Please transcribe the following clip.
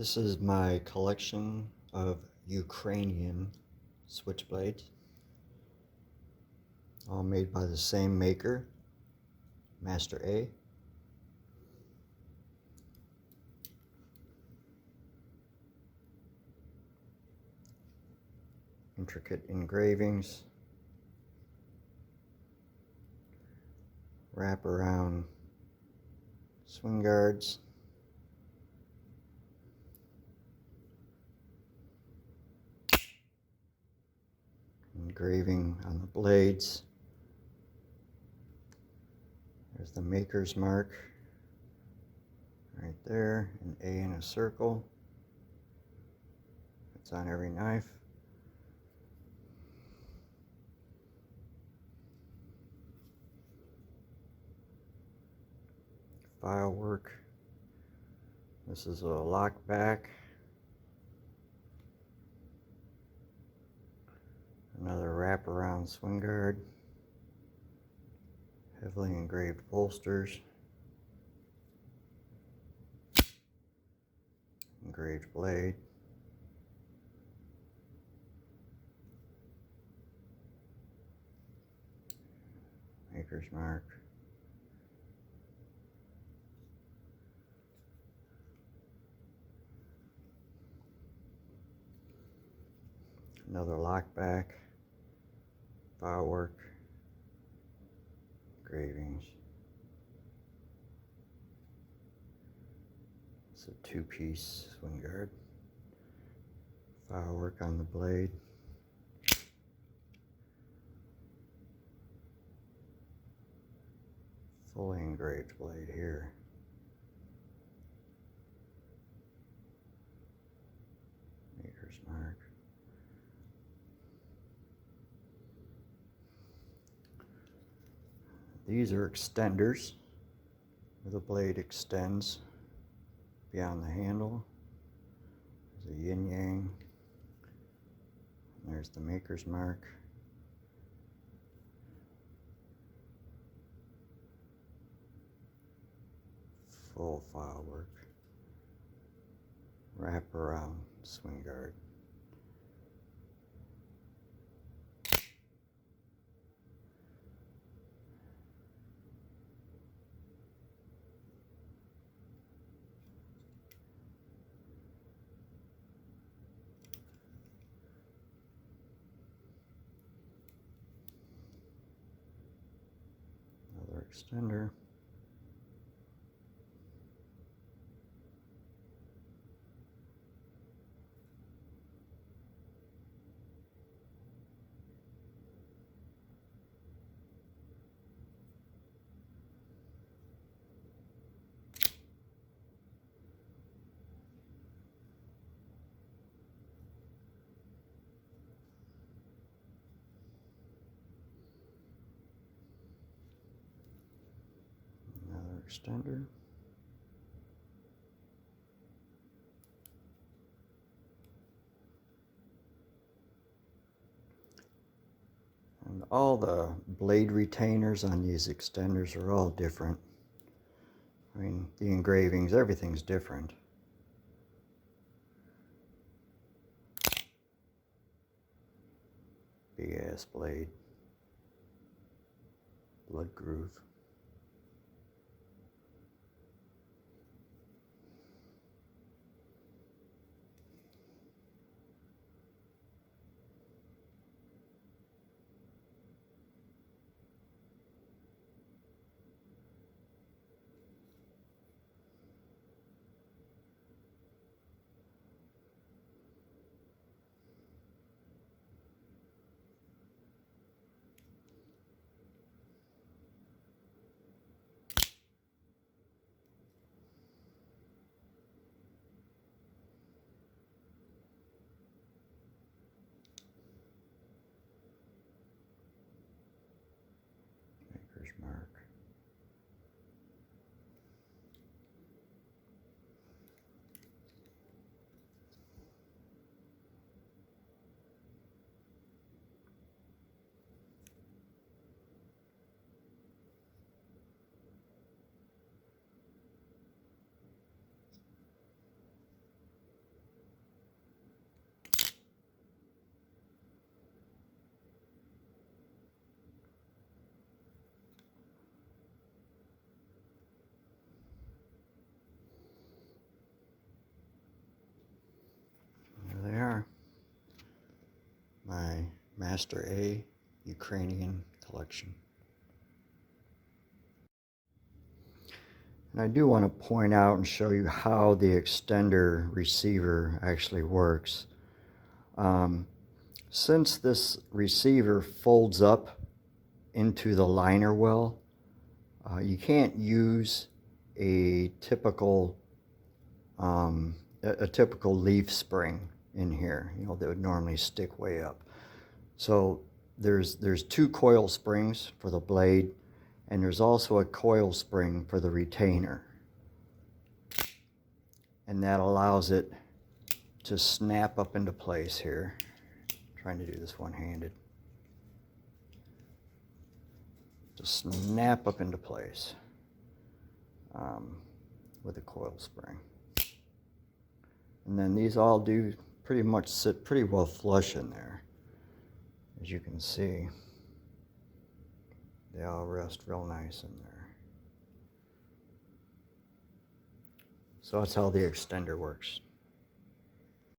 This is my collection of Ukrainian switchblades, all made by the same maker, Master A. Intricate engravings, wrap around swing guards, engraving on the blades. There's the maker's mark right there, an A in a circle. It's on every knife. Filework. This is a lock back. Another wraparound swing guard. Heavily engraved bolsters. Engraved blade. Maker's mark. Another lock back. Filework. Engravings. It's a two-piece swing guard. Filework on the blade. Fully engraved blade here. Maker's mark. These are extenders, where the blade extends beyond the handle. There's a yin yang. There's the maker's mark. Full file work. Wrap around swing guard. Another extender. Another extender. And all the blade retainers on these extenders are all different. I mean, the engravings, everything's different. Big ass blade. Blood groove. Master A Ukrainian collection. And I do want to point out and show you how the extender receiver actually works. Since this receiver folds up into the liner well, you can't use a typical leaf spring in here, you know, that would normally stick way up. So there's two coil springs for the blade, and there's also a coil spring for the retainer, and that allows it to snap up into place here. I'm trying to do this one-handed. To snap up into place with a coil spring. And then these all do pretty much sit pretty well flush in there. As you can see, they all rest real nice in there. So that's how the extender works.